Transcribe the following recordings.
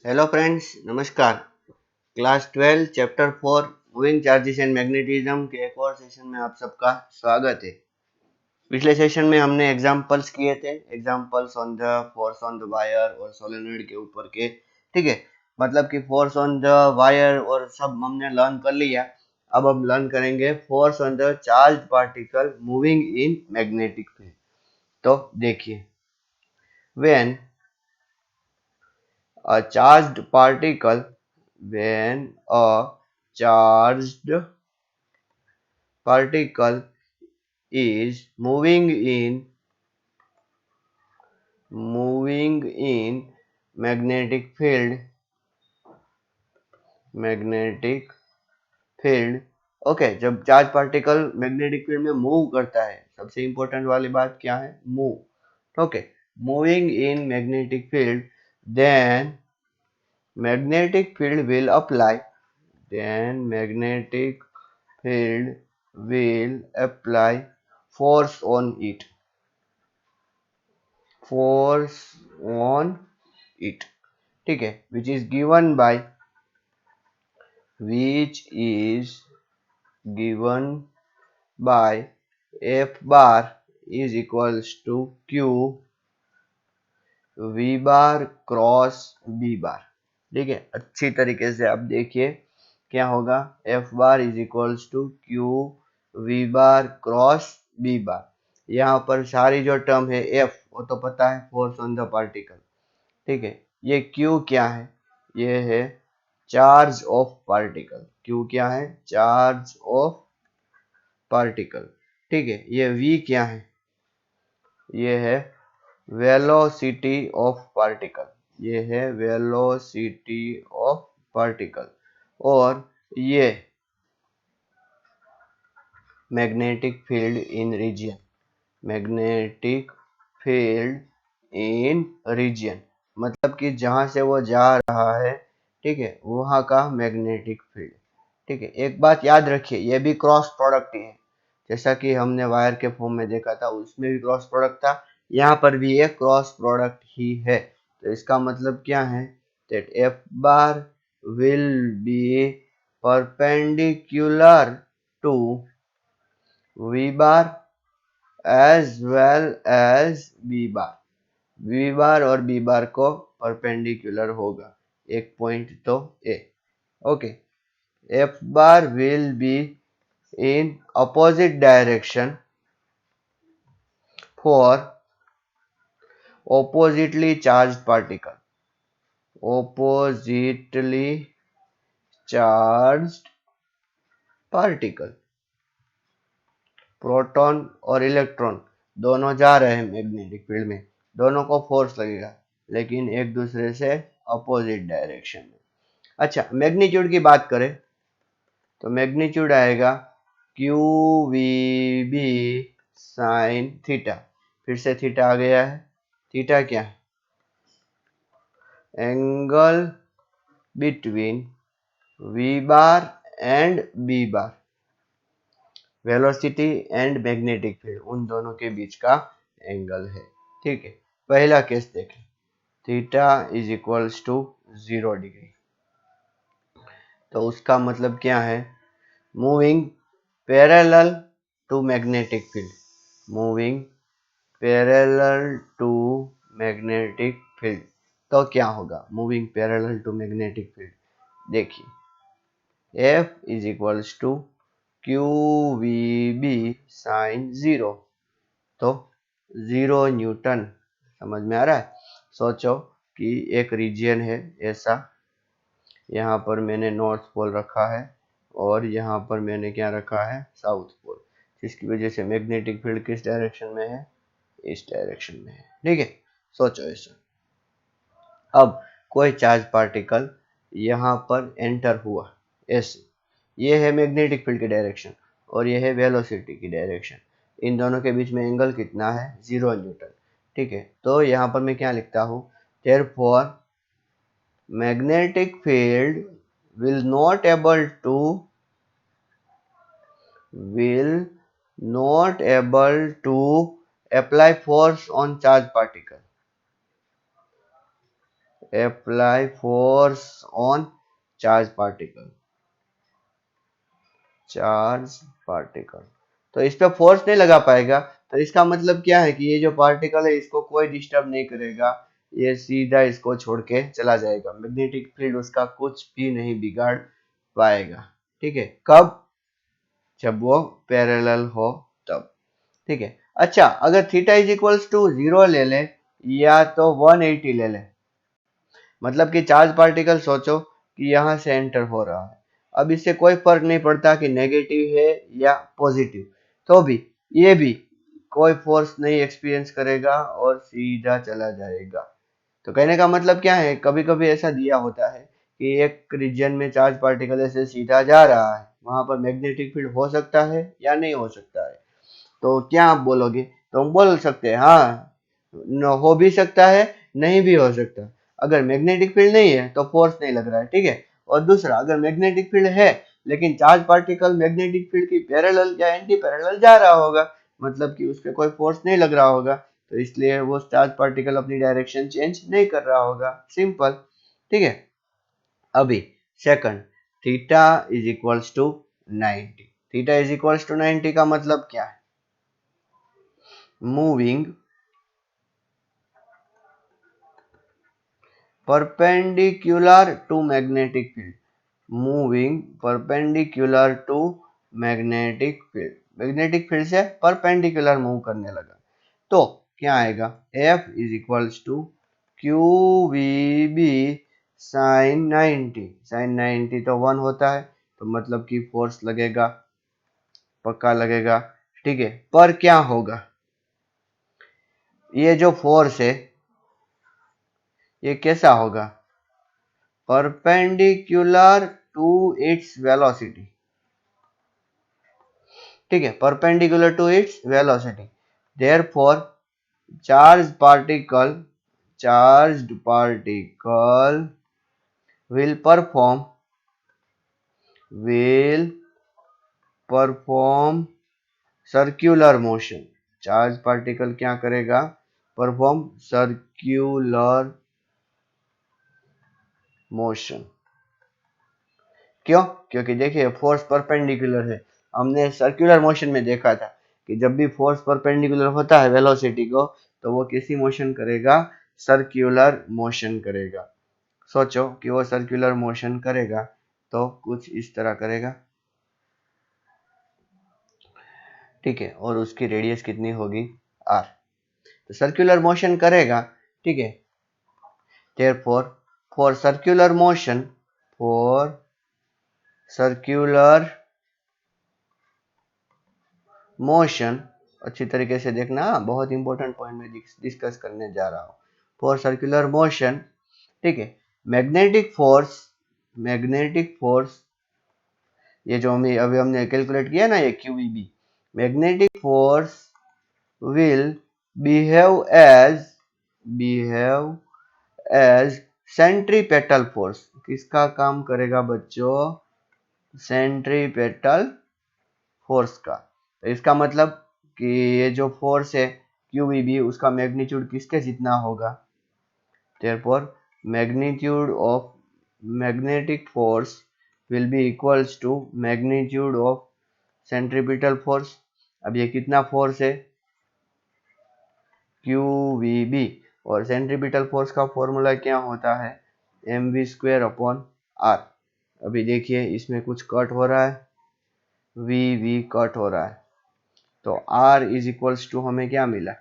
Hello friends, नमस्कार। Class 12 chapter 4 moving charges and magnetism के एक और सेशन में आप सबका स्वागत है। पिछले सेशन में हमने एग्जांपल्स किए थे, examples on the force on the wire और सोलेनॉइड के ऊपर के। ठीक है, मतलब कि फोर्स ऑन द वायर और सब हमने लर्न कर लिया। अब हम लर्न करेंगे force on the charge particle moving in magnetic field. तो देखिए, when a charged particle when a charged particle is moving in magnetic field. Okay, जब चार्ज पार्टिकल मैग्नेटिक फील्ड में मूव करता है, सबसे इंपॉर्टेंट वाली बात क्या है? Move. Okay, moving in magnetic field, then magnetic field will apply then magnetic field will apply force on it force on it ठीक है, which is given by F bar is equals to Q V bar cross B बार। ठीक है, अच्छी तरीके से आप देखिए क्या होगा। F bar is equals to Q V bar cross B bar. यहाँ पर सारी जो टर्म है F, वो तो पता है, फोर्स ऑन द पार्टिकल। ठीक है, ये Q क्या है? ये है चार्ज ऑफ पार्टिकल। Q क्या है? Charge of particle. ठीक है, ये V क्या है? ये है वेलोसिटी ऑफ पार्टिकल। ये है वेलोसिटी ऑफ पार्टिकल। और ये magnetic field in region magnetic field in region मतलब कि जहां से वो जा रहा है, ठीक है, वहां का मैग्नेटिक फील्ड। ठीक है, एक बात याद रखिए, ये भी क्रॉस प्रोडक्ट ही है। जैसा कि हमने वायर के फॉर्म में देखा था, उसमें भी क्रॉस प्रोडक्ट था, यहाँ पर भी एक क्रॉस प्रोडक्ट ही है। तो इसका मतलब क्या है? That F bar will be perpendicular to V bar as well as B bar. We bar और बी बार को परपेंडिकुलर होगा, एक पॉइंट तो ए। Okay, F bar will be in opposite direction for oppositely charged particle. Oppositely charged particle. Proton और electron दोनों जा रहे हैं मैग्नेटिक फील्ड में, दोनों को फोर्स लगेगा, लेकिन एक दूसरे से अपोजिट डायरेक्शन में। अच्छा, मैग्नीट्यूड की बात करें तो मैग्नीट्यूड आएगा q v B sine theta. फिर से थीटा आ गया है। थीटा क्या है? Angle between v bar and B bar, velocity and magnetic field, उन दोनों के बीच का एंगल है। ठीक है, पहला केस देखें, थीटा इज इक्वल्स टू 0 डिग्री। तो उसका मतलब क्या है? Moving parallel to magnetic field, moving parallel to magnetic field. तो क्या होगा moving parallel to magnetic field? देखिए, F is equals to q v B sine 0। तो 0 न्यूटन, समझ में आ रहा है? सोचो कि एक रीजन है ऐसा, यहाँ पर मैंने नॉर्थ पोल रखा है और यहाँ पर मैंने क्या रखा है? साउथ पोल, जिसकी वजह से मैग्नेटिक फील्ड किस डायरेक्शन में है? इस डायरेक्शन में है। ठीक है, सोचो ऐसा। अब कोई चार्ज पार्टिकल यहाँ पर एंटर हुआ ऐसे, ये है मैग्नेटिक फील्ड की डायरेक्शन और ये है वेलोसिटी की डायरेक्शन। इन दोनों के बीच में एंगल कितना है? 0 न्यूटन। ठीक है, तो यहाँ पर मैं क्या लिखता हूँ? Therefore magnetic field will not able to apply force on charge particle apply force on charge particle, charge particle. तो इस पे फोर्स नहीं लगा पाएगा, तो इसका मतलब क्या है कि ये जो पार्टिकल है इसको कोई डिस्टर्ब नहीं करेगा, ये सीधा इसको छोड़ के चला जाएगा, मैग्नेटिक फील्ड उसका कुछ भी नहीं बिगाड़ पाएगा। ठीक है, कब? जब वो पैरेलल हो तब। ठीक है, अच्छा अगर थीटा इज इक्वल्स टू 0 ले ले या तो 180 ले ले, मतलब कि चार्ज पार्टिकल सोचो कि यहाँ से एंटर हो रहा है, अब इससे कोई फर्क नहीं पड़ता कि नेगेटिव है या पॉजिटिव, तो भी ये भी कोई फोर्स नहीं एक्सपीरियंस करेगा और सीधा चला जाएगा। तो कहने का मतलब क्या है, कभी कभी ऐसा दिया होता है कि एक रीजन में चार्ज पार्टिकल ऐसे सीधा जा रहा है, वहां पर मैग्नेटिक फील्ड हो सकता है या नहीं हो सकता है, तो क्या आप बोलोगे? तो हम बोल सकते हैं हाँ, हो भी सकता है, नहीं भी हो सकता। अगर मैग्नेटिक फील्ड नहीं है तो फोर्स नहीं लग रहा है, ठीक है। और दूसरा, अगर मैग्नेटिक फील्ड है लेकिन चार्ज पार्टिकल मैग्नेटिक फील्ड की पैरेलल या एंटी पैरेलल जा रहा होगा, मतलब कि उस पर कोई फोर्स नहीं लग रहा होगा, तो इसलिए वो चार्ज पार्टिकल अपनी डायरेक्शन चेंज नहीं कर रहा होगा, सिंपल। ठीक है, अभी second, theta is equals to 90। Theta is equals to 90 का मतलब क्या है? Moving perpendicular to magnetic field, moving perpendicular to magnetic field, magnetic field से परपेंडिकुलर मूव करने लगा, तो क्या आएगा? F is equals to q v B sine 90। Sine 90 तो 1 होता है, तो मतलब कि फोर्स लगेगा, पक्का लगेगा। ठीक है, पर क्या होगा? ये जो फोर्स है ये कैसा होगा? Perpendicular to its velocity. ठीक है, perpendicular to its velocity, therefore charge particle, charged particle will perform will perform circular motion. Charge particle क्या करेगा? Perform circular motion. क्यों? क्योंकि देखिए फोर्स परपेंडिकुलर है, हमने सर्कुलर मोशन में देखा था कि जब भी फोर्स परपेंडिकुलर होता है वेलोसिटी को, तो वो कैसी मोशन करेगा? सर्कुलर मोशन करेगा। सोचो कि वो सर्कुलर मोशन करेगा तो कुछ इस तरह करेगा, ठीक है, और उसकी रेडियस कितनी होगी? आर। तो सर्कुलर मोशन करेगा, ठीक है। therefore for circular motion, for circular motion, अच्छी तरीके से देखना, बहुत इंपॉर्टेंट पॉइंट में डिस्कस करने जा रहा हूँ। फॉर सर्कुलर मोशन, ठीक है, मैग्नेटिक फोर्स, मैग्नेटिक फोर्स, ये जो हमें अभी हमने कैलकुलेट किया ना, ये क्यूबीबी, magnetic force will behave as behave as centripetal force. किसका काम करेगा बच्चों? सेंट्रीपेटल फोर्स का। तो इसका मतलब कि ये जो फोर्स है क्यूबीबी, उसका मैग्नीट्यूड किसके जितना होगा? therefore magnitude of magnetic force will be equals to magnitude of centripetal force। अब ये कितना फोर्स है? क्यूबीबी। और सेंट्रीपिटल फोर्स का फॉर्मूला क्या होता है? mv² upon are. अभी देखिए इसमें कुछ कट हो रहा है, वी कट हो रहा है, तो R इज इक्वल्स टू हमें क्या मिला?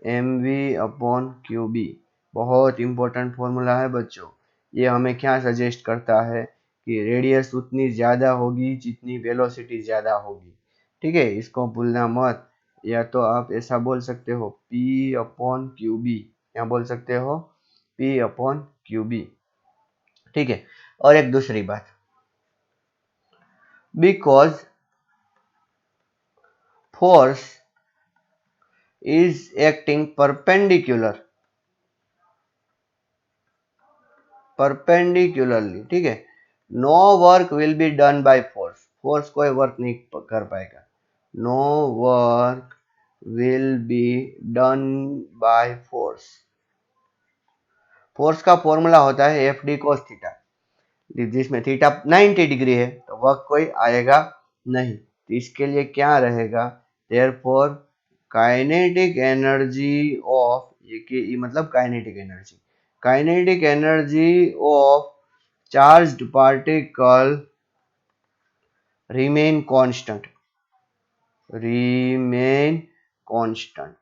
mv upon Q B. बहुत इंपॉर्टेंट फॉर्मूला है बच्चों, ये हमें क्या सजेस्ट करता है कि रेडियस उतनी ज़्यादा होगी जितनी वेलोसिटी ज़्यादा होगी। ठीक है, इसको भूलना मत, या तो आप ऐसा बोल सकते हो P अपॉन क्यू बी, या बोल सकते हो P अपॉन क्यू बी। ठीक है, और एक दूसरी बात, because force is acting perpendicularly, ठीक है, no work will be done by force, force कोई वर्क नहीं कर पाएगा, no work will be done by force, force का फॉर्मूला होता है एफ डी कोस थीटा, जिसमें थीटा 90 डिग्री है, तो वह कोई आएगा नहीं। तो इसके लिए क्या रहेगा, देयरफॉर काइनेटिक एनर्जी ऑफ, ये मतलब kinetic energy of charged particle remain constant, remain constant.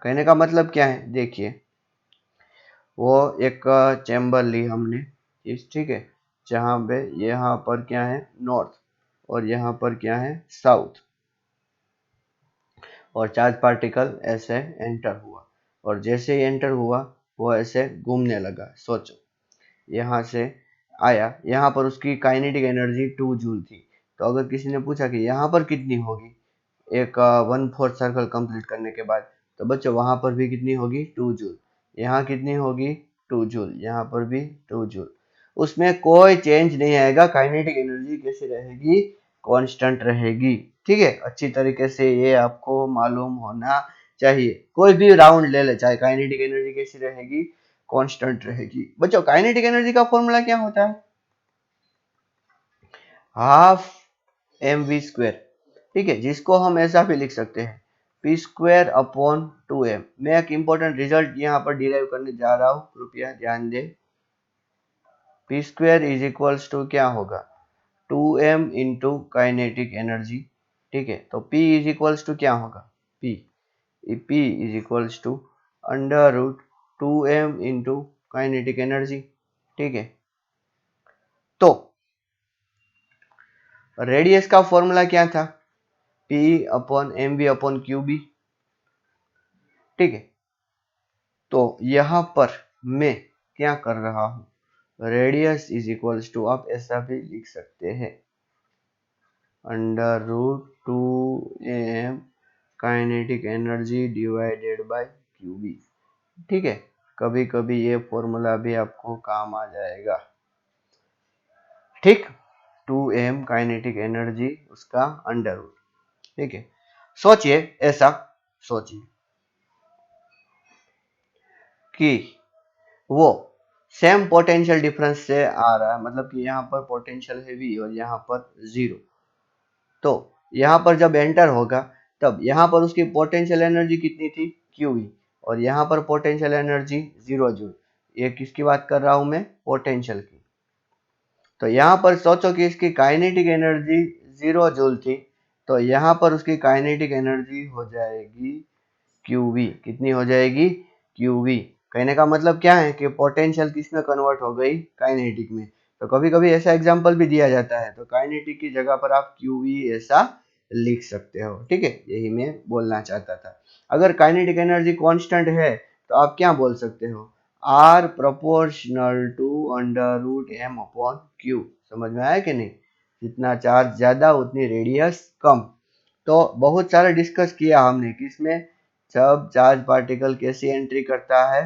कहने का मतलब क्या है, देखिए वो एक चैम्बर ली हमने, इस ठीक है, जहां पे यहाँ पर क्या है नॉर्थ और यहाँ पर क्या है साउथ, और चार्ज पार्टिकल ऐसे एंटर हुआ, और जैसे ही एंटर हुआ वो ऐसे घूमने लगा। सोचो यहाँ से आया, यहाँ पर उसकी काइनेटिक एनर्जी 2 जूल थी। तो अगर किसी ने पूछा कि यहाँ पर कितनी होगी एक 1/4 सर्कल कंप्लीट करने के बाद, तो बच्चों वहां पर भी कितनी होगी 2 जूल, यहाँ कितनी होगी 2 जूल, यहाँ पर भी 2 जूल। उसमें कोई चेंज नहीं आएगा, काइनेटिक एनर्जी कैसी रहेगी, कांस्टेंट रहेगी। ठीक है, अच्छी तरीके से ये आपको मालूम होना चाहिए। कोई भी राउंड ले ले, चाहे काइनेटिक एनर्जी कैसी रहेगी, कांस्टेंट रहेगी। बच्चों काइनेटिक एनर्जी का फॉर्मूला क्या होता है, हाफ एम वी स्क्वायर। ठीक है, जिसको हम ऐसा भी लिख सकते हैं पी स्क्वायर अपॉन 2m। मैं एक इंपॉर्टेंट रिजल्ट यहाँ पर डिराइव करने जा रहा हूँ, कृपया ध्यान दें। P square is equals to क्या होगा 2m इंटू काइनेटिक एनर्जी। ठीक है, तो P इज इक्वल्स टू क्या होगा, P is equals to under root 2m into kinetic energy. ठीक है, तो रेडियस का फॉर्मूला क्या था, P upon m B upon Q B. ठीक है, तो यहां पर मैं क्या कर रहा हूं, रेडियस इज इक्वल्स टू, आप ऐसा भी लिख सकते हैं under root 2m kinetic energy divided by q B. ठीक है, कभी कभी ये फॉर्मूला भी आपको काम आ जाएगा। ठीक, 2m काइनेटिक एनर्जी उसका अंडर रूट। ठीक है, सोचिए ऐसा, सोचिए कि वो सेम पोटेंशियल डिफरेंस से आ रहा है, मतलब कि यहाँ पर पोटेंशियल है V और यहाँ पर 0। तो यहाँ पर जब एंटर होगा तब यहाँ पर उसकी पोटेंशियल एनर्जी कितनी थी QE, और यहाँ पर पोटेंशियल एनर्जी 0 जूल। ये किसकी बात कर रहा हूँ मैं, पोटेंशियल की। तो यहाँ पर सोचो कि इसकी काइनेटिक एनर्जी 0 जूल थी, तो यहाँ पर उसकी काइनेटिक एनर्जी हो जाएगी QV। कितनी हो जाएगी, QV। कहने का मतलब क्या है कि पोटेंशियल किस में कन्वर्ट हो गई, काइनेटिक में। तो कभी कभी ऐसा एग्जांपल भी दिया जाता है, तो काइनेटिक की जगह पर आप QV ऐसा लिख सकते हो। ठीक है, यही मैं बोलना चाहता था। अगर काइनेटिक एनर्जी कांस्टेंट है तो आप क्या बोल सकते हो, R proportional to under root m upon q. समझ में आया कि नहीं, जितना चार्ज ज्यादा उतनी रेडियस कम। तो बहुत सारा डिस्कस किया हमने किसमें, जब चार्ज पार्टिकल कैसी एंट्री करता है,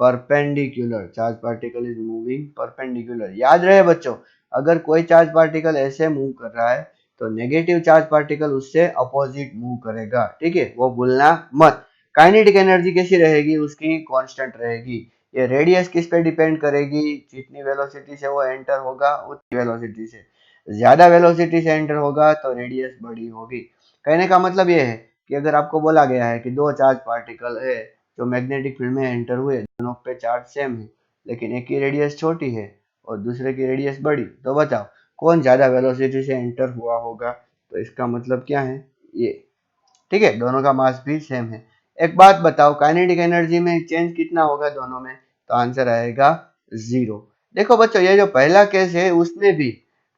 perpendicular, charge particle is moving perpendicular. याद रहे बच्चों, अगर कोई चार्ज पार्टिकल ऐसे मूव कर रहा है तो नेगेटिव चार्ज पार्टिकल उससे अपोजिट मूव करेगा। ठीक है, वो भूलना मत। काइनेटिक एनर्जी कैसी रहेगी, उसकी कांस्टेंट रहेगी। ये रेडियस किस पे डिपेंड करेगी, जितनी वेलोसिटी से वो एंटर होगा उतनी वेलोसिटी से, ज्यादा वेलोसिटी से एंटर होगा तो रेडियस बड़ी होगी। कहने का मतलब ये है कि अगर आपको बोला गया है कि दो चार्ज पार्टिकल है जो मैग्नेटिक फील्ड में एंटर हुए, दोनों पे चार्ज सेम है, लेकिन एक की रेडियस छोटी है और दूसरे की रेडियस बड़ी, तो बताओ कौन ज्यादा वेलोसिटी से एंटर हुआ होगा। तो इसका मतलब क्या है ये, ठीक है, दोनों का मास भी सेम है। एक बात बताओ, काइनेटिक एनर्जी में चेंज कितना होगा दोनों में, तो आंसर आएगा 0। देखो बच्चों, ये जो पहला केस है उसमें भी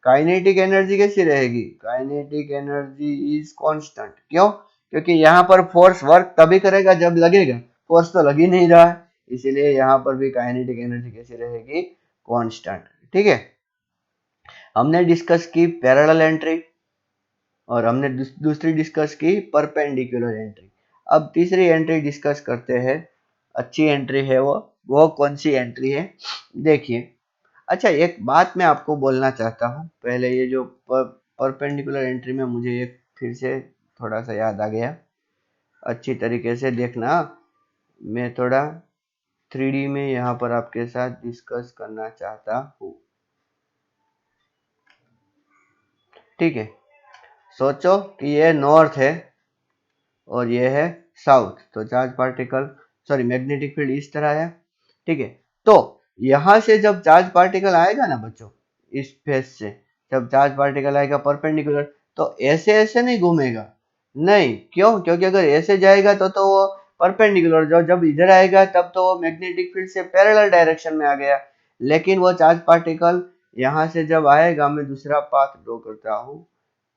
काइनेटिक एनर्जी कैसी रहेगी, काइनेटिक एनर्जी इज कांस्टेंट। क्यों, क्योंकि यहाँ पर फोर्स वर्क तभी करेगा जब लगेगा, फोर्स तो लग ही नहीं रहा है, इसीलिए यहाँ पर भी काइनेटिक एनर्जी कैसी रहेगी, कांस्टेंट। ठीक है, हमने डिस्कस की पैरेलल एंट्री और हमने दूसरी डिस्कस की परपेंडिकुलर एंट्री। अब तीसरी एंट्री डिस्कस करते हैं, अच्छी एंट्री है वो कौन सी एंट्री है, देखिए। अच्छा, एक बात मैं आपको बोलना चाहता हूँ पहले, ये जो परपेंडिकुलर एंट्री में मुझे एक फिर से थोड़ा सा याद आ गया, अच्छी तरीके से देखना। मैं थोड़ा 3D में यहाँ पर आपके साथ डिस्कस करना चाहता हूँ। ठीक है, सोचो कि ये नॉर्थ है और ये है साउथ, तो चार्ज पार्टिकल मैग्नेटिक फील्ड इस तरह है। ठीक है, तो यहां से जब चार्ज पार्टिकल आएगा ना बच्चों, इस फेस से जब चार्ज पार्टिकल आएगा परपेंडिकुलर, तो ऐसे ऐसे नहीं घूमेगा, नहीं, क्यों? क्योंकि अगर ऐसे जाएगा तो वो परपेंडिकुलर, जो जब इधर आएगा तब तो वो मैग्नेटिक फील्ड से पैरेलल डायरेक्शन में आ गया। लेकिन वो चार्ज पार्टिकल यहां से जब आएगा, मैं दूसरा पाथ ड्रॉ करता हूं,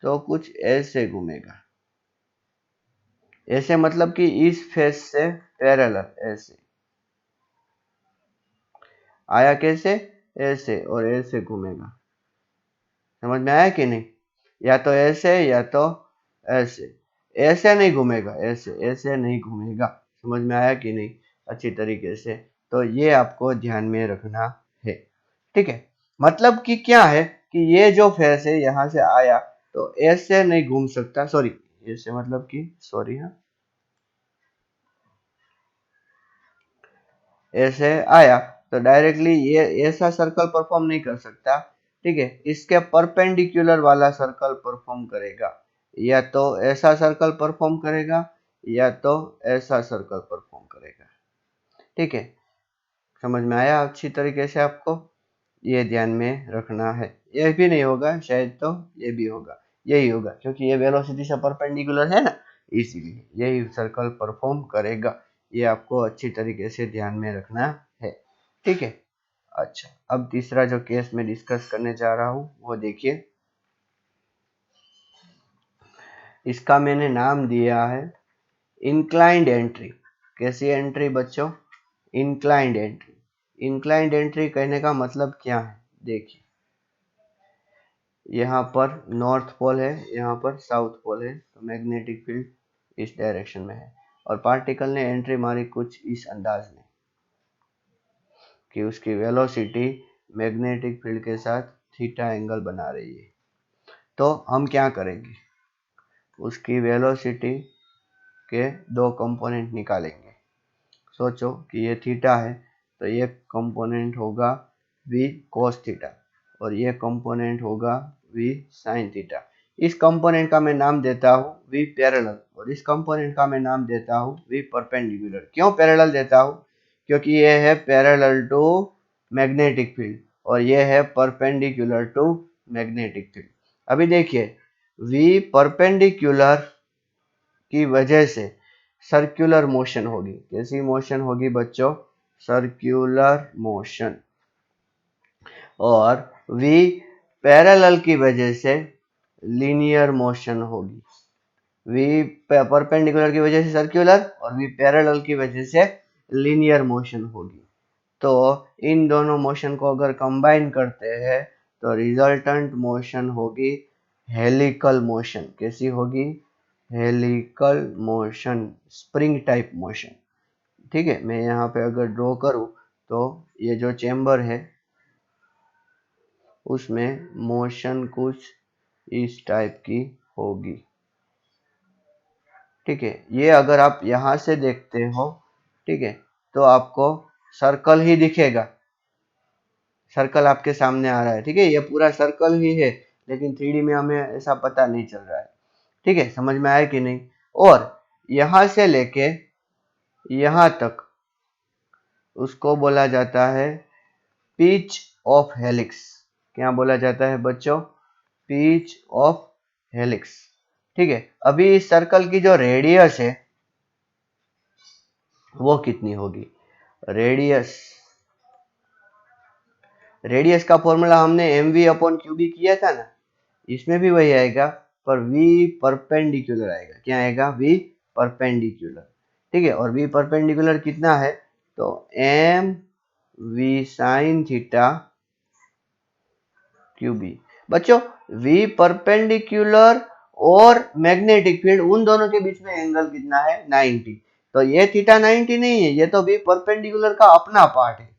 तो कुछ ऐसे घूमेगा। ऐसे मतलब कि इस फेस से पैरेलल, ऐसे आया, कैसे? ऐसे, और ऐसे घूमेगा। समझ में आया कि नहीं? या तो ऐसे या तो ऐसे, ऐसे नहीं घूमेगा, ऐसे ऐसे नहीं घूमेगा। समझ में आया कि नहीं अच्छी तरीके से? तो ये आपको ध्यान में रखना है। ठीक है, मतलब कि क्या है कि ये जो फेस है यहां से आया तो ऐसे नहीं घूम सकता, ऐसे मतलब कि हाँ, ऐसे आया तो डायरेक्टली ये ऐसा सर्कल परफॉर्म नहीं कर सकता। ठीक है, इसके परपेंडिकुलर वाला सर्कल परफॉर्म करेगा, या तो ऐसा सर्कल परफॉर्म करेगा या तो ऐसा सर्कल परफॉर्म करेगा। ठीक है, समझ में आया अच्छी तरीके से? आपको ये ध्यान में रखना है। ये भी नहीं होगा शायद, तो ये भी होगा, यही होगा, क्योंकि ये वेलोसिटी से परपेंडिकुलर है ना, इसीलिए यही सर्कल परफॉर्म करेगा। ये आपको अच्छी तरीके से ध्यान में रखना है। ठीक है, अच्छा, अब तीसरा जो केस मैं डिस्कस करने जा रहा हूं वो देखिए। इसका मैंने नाम दिया है इंक्लाइंड एंट्री। कैसी एंट्री बच्चों? Inclined entry. इंक्लाइंड एंट्री कहने का मतलब क्या है? देखिए, यहाँ पर नॉर्थ पोल है, यहाँ पर साउथ पोल है, तो मैग्नेटिक फील्ड इस डायरेक्शन में है, और पार्टिकल ने एंट्री मारी कुछ इस अंदाज में कि उसकी वेलोसिटी मैग्नेटिक फील्ड के साथ थीटा एंगल बना रही है। तो हम क्या करेंगे, उसकी वेलोसिटी के दो कंपोनेंट निकालेंगे। सोचो कि ये थीटा है, तो ये कंपोनेंट होगा v cos थीटा और ये कंपोनेंट होगा v sin थीटा। इस कंपोनेंट का मैं नाम देता हूँ v पैरेलल, और इस कंपोनेंट का मैं नाम देता हूँ v परपेंडिकुलर। क्यों पैरेलल देता हूँ? क्योंकि ये है पैरेलल टू मैग्नेटिक फील्ड और ये है परपेंडिकुलर टू मैग्नेटिक फील्ड। अभी देखिए, v परपेंडिकुलर की वजह से सर्कुलर मोशन होगी। कैसी मोशन होगी बच्चों? Circular motion. और v पैरेलल की वजह से लीनियर मोशन होगी। v परपेंडिकुलर की वजह से सर्कुलर और v पैरेलल की वजह से लीनियर मोशन होगी। तो इन दोनों मोशन को अगर कंबाइन करते हैं तो रिजल्टेंट मोशन होगी हेलिकल मोशन। कैसी होगी? Helical motion, spring type motion. ठीक है, मैं यहाँ पे अगर ड्रॉ करूँ तो ये जो चेम्बर है उसमें मोशन कुछ इस टाइप की होगी। ठीक है, ये अगर आप यहाँ से देखते हो, ठीक है, तो आपको सर्कल ही दिखेगा, सर्कल आपके सामने आ रहा है। ठीक है, ये पूरा सर्कल ही है, लेकिन 3D में हमें ऐसा पता नहीं चल रहा है। ठीक है, समझ में आया कि नहीं? और यहां से लेके यहां तक उसको बोला जाता है पिच ऑफ हेलिक्स। क्या बोला जाता है बच्चों? Pitch of helix. ठीक है, अभी इस सर्कल की जो रेडियस है वो कितनी होगी? रेडियस, रेडियस का फॉर्मूला हमने mv अपॉन क्यूबी किया था ना, इसमें भी वही आएगा, पर v परपेंडिकुलर आएगा। क्या आएगा? v perpendicular. ठीक है, और v परपेंडिकुलर कितना है? तो m v sine theta q B. बच्चों, v परपेंडिकुलर और मैग्नेटिक फील्ड, उन दोनों के बीच में एंगल कितना है? 90। तो ये थीटा 90 नहीं है, ये तो v परपेंडिकुलर का अपना पार्ट है।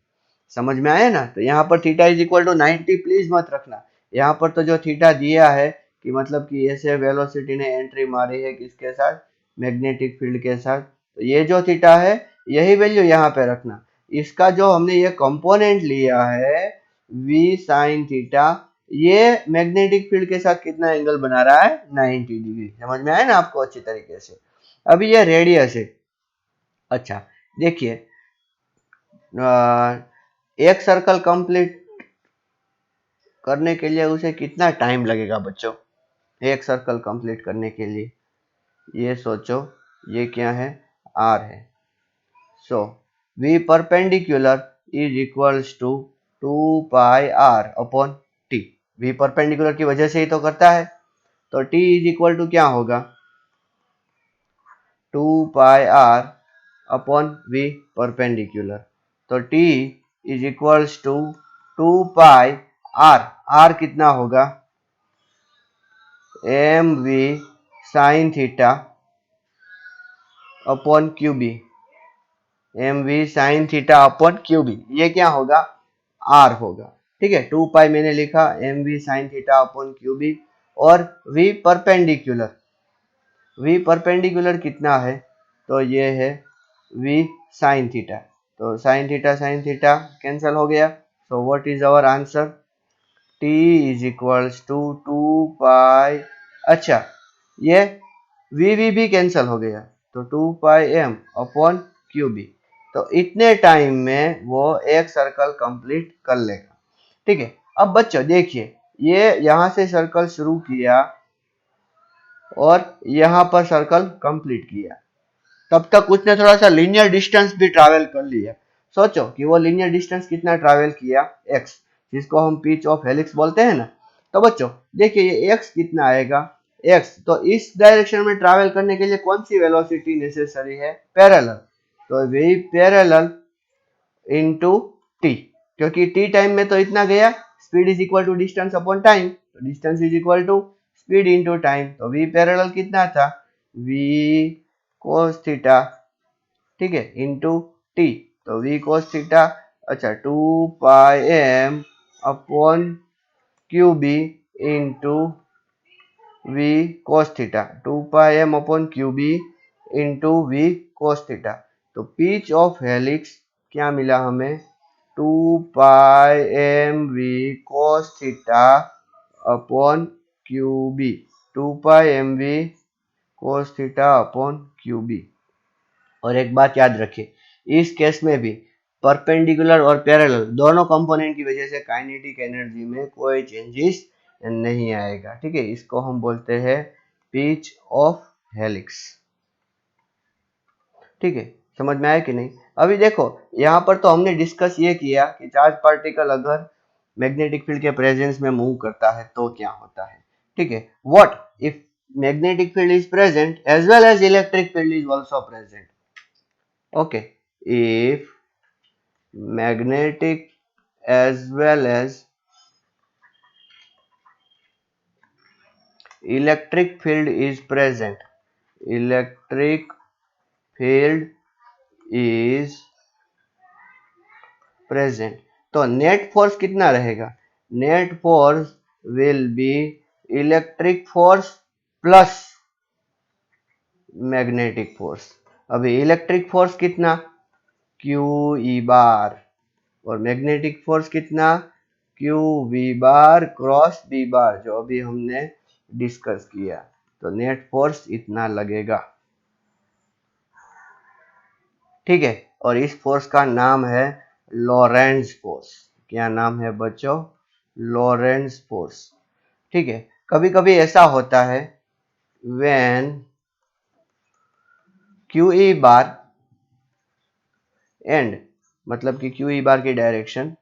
समझ में आया ना? तो यहाँ पर theta is equal to 90 please मत रखना। यहाँ पर तो जो थीटा दिया है कि मतलब कि ऐसे वेलोसिटी ने एंट्री मारी है किसके साथ? मैग्नेटिक फील्ड के साथ। तो ये जो थीटा है यही वैल्यू यहाँ पे रखना। इसका जो हमने ये कंपोनेंट लिया है v sin थीटा, ये मैग्नेटिक फील्ड के साथ कितना एंगल बना रहा है 90 डिग्री। समझ में आया ना आपको अच्छी तरीके से। अभी ये रेडियस है। अच्छा देखिए, एक सर्कल कंप्लीट करने के लिए उसे कितना टाइम लगेगा बच्चों? एक सर्कल कंप्लीट करने के लिए ये सोचो, ये क्या है, r है। So v perpendicular is equals to 2 pi r upon t। v perpendicular की वजह से ही तो करता है, तो t इज इक्वल टू क्या होगा, 2 pi r upon v perpendicular. तो t is equals to 2 pi r, r कितना होगा, mv sine theta upon q B, mv sine theta upon q B, ये क्या होगा, r होगा। ठीक है, 2 पाई मैंने लिखा mv sine theta upon q B, और v परपेंडिकुलर कितना है, तो ये है v साइन थीटा। तो साइन थीटा कैंसिल हो गया। So what is our answer, t is equals to 2 pi, अच्छा ये v भी कैंसिल हो गया, तो 2 पाई m अपॉन क्यूबी। तो इतने टाइम में वो एक सर्कल कंप्लीट कर लेगा। ठीक है, अब बच्चों देखिए, ये यहां से सर्कल शुरू किया और यहां पर सर्कल कंप्लीट किया, तब तक उसने थोड़ा सा लीनियर डिस्टेंस भी ट्रैवल कर लिया। सोचो कि वो लीनियर डिस्टेंस कितना ट्रैवल किया, x, जिसको हम पिच ऑफ हेलिक्स बोलते हैं ना। तो बच्चों देखिए ये x कितना आएगा, x, तो इस डायरेक्शन में ट्रैवल करने के लिए कौन सी वेलोसिटी नेसेसरी है, पैरेलल। तो वी पैरेलल इनटू t, क्योंकि t टाइम में तो इतना गया, speed is equal to distance upon time, तो distance is equal to speed into time. तो v पैरेलल कितना था, v cos थीटा, ठीक है, इंटू टी, तो v cos थीटा, अच्छा 2 पाई m upon Q B into v cos theta, 2 पाई m upon Q B into v cos theta. तो pitch of helix क्या मिला हमें, 2 पाई m v cos theta upon Q B, 2 पाई m v cos theta upon Q B. और एक बात याद रखिए, इस केस में भी परपेंडिकुलर और पैरेलल दोनों कंपोनेंट की वजह से काइनेटिक एनर्जी में कोई चेंजेस नहीं आएगा। ठीक है, इसको हम बोलते हैं पिच ऑफ हेलिक्स। ठीक है, समझ में आया कि नहीं। अभी देखो यहाँ पर तो हमने डिस्कस ये किया कि चार्ज पार्टिकल अगर मैग्नेटिक फील्ड के प्रेजेंस में मूव करता है तो क्या होता है। ठीक है, what if magnetic field is present as well as electric field is also present. Okay, if magnetic as well as electric field is present, electric field is present, तो नेट फोर्स कितना रहेगा, net force will be electric force plus magnetic force. अभी electric force कितना, q E bar, और magnetic force कितना, q v bar cross B bar, जो अभी हमने डिस्कस किया। तो नेट फोर्स इतना लगेगा। ठीक है, और इस फोर्स का नाम है लॉरेंट्ज फोर्स। क्या नाम है बच्चों, लॉरेंट्ज फोर्स। ठीक है, कभी कभी ऐसा होता है when q E bar and, मतलब कि क्यू ई बार की direction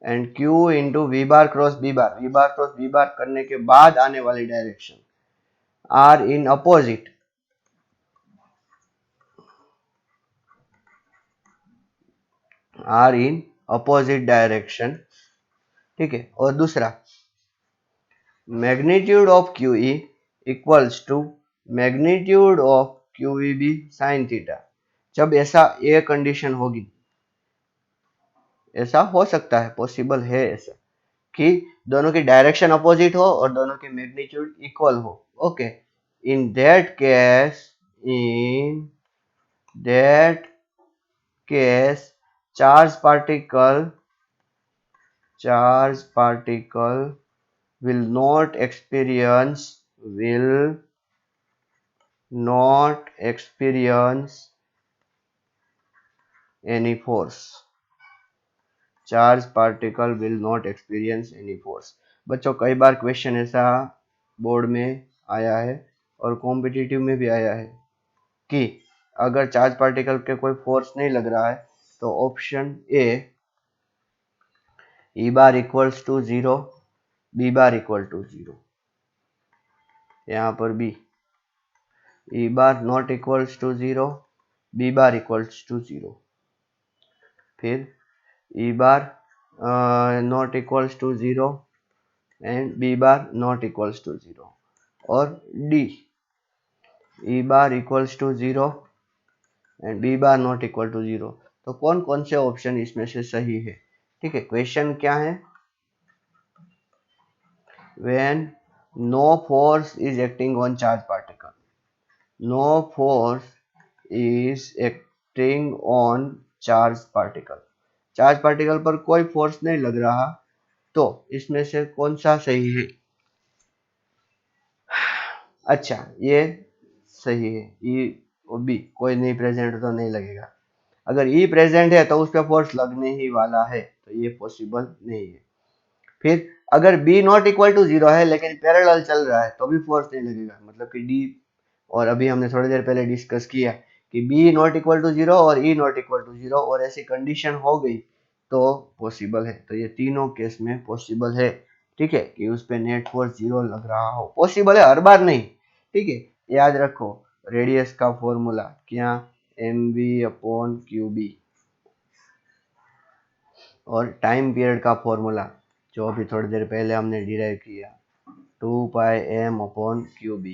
and q into v bar cross B bar, we bar cross B bar करने के बाद आने वाली direction are in opposite, are in opposite direction. ठीक है, और दूसरा magnitude of q E equals to magnitude of q v B sine theta. जब ऐसा ये कंडीशन होगी, ऐसा हो सकता है, पॉसिबल है ऐसा, कि दोनों की डायरेक्शन अपोजिट हो और दोनों के मैग्नीट्यूड इक्वल हो। Okay, in that case, in that case charge particle will not experience any force. Charge particle will not experience any force. बच्चों कई बार क्वेश्चन ऐसा बोर्ड में आया है और कॉम्पिटिटिव में भी आया है कि अगर चार्ज पार्टिकल के कोई फोर्स नहीं लग रहा है तो option A E bar equals to 0, B bar equal to 0, यहाँ पर B E bar not equals to 0, B bar equals to 0, फिर E bar not equals to 0 and B bar not equals to 0, और D E bar equals to 0 and B bar not equal to 0। तो कौन कौन से option इसमें से सही है? ठीक है, क्वेश्चन क्या है? When no force is acting on charge particle, no force is acting on charge particle पर कोई फोर्स नहीं लग रहा, तो इसमें से कौन सा सही है? अच्छा, ये सही है, ई और बी, कोई नहीं प्रेजेंट तो नहीं लगेगा। अगर ई प्रेजेंट है तो उस पर फोर्स लगने ही वाला है, तो ये पॉसिबल नहीं है। फिर अगर बी नॉट इक्वल टू 0 है लेकिन पैरेलल चल रहा है तो भी फोर्स नहीं लगेगा, मतलब कि डी, और अभी हमने थोड़ी देर पहले डिस्कस किया कि बी नॉट इक्वल टू 0 और ई नॉट इक्वल टू 0 और ऐसी कंडीशन हो गई तो पॉसिबल है। तो ये तीनों केस में पॉसिबल है, ठीक है, कि उस पर नेट फोर्स 0 लग रहा हो। पॉसिबल है, हर बार नहीं, ठीक है। याद रखो रेडियस का फॉर्मूला क्या, mv/qb, और टाइम पीरियड का फॉर्मूला जो अभी थोड़ी देर पहले हमने डिराइव किया, 2πm/qb।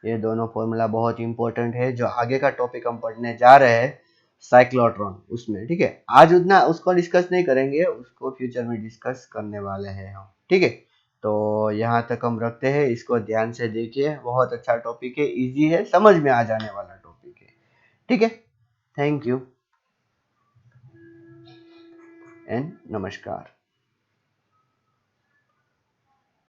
ये दोनों फॉर्मूला बहुत इंपॉर्टेंट है, जो आगे का टॉपिक हम पढ़ने जा रहे हैं साइक्लोट्रॉन, उसमें, ठीक है। आज उतना उसको डिस्कस नहीं करेंगे, उसको फ्यूचर में डिस्कस करने वाले हैं हम, ठीक है। तो यहाँ तक हम रखते हैं, इसको ध्यान से देखिए, बहुत अच्छा टॉपिक है, इजी है, समझ में आ जाने वाला टॉपिक है, ठीक है। थैंक यू एंड नमस्कार।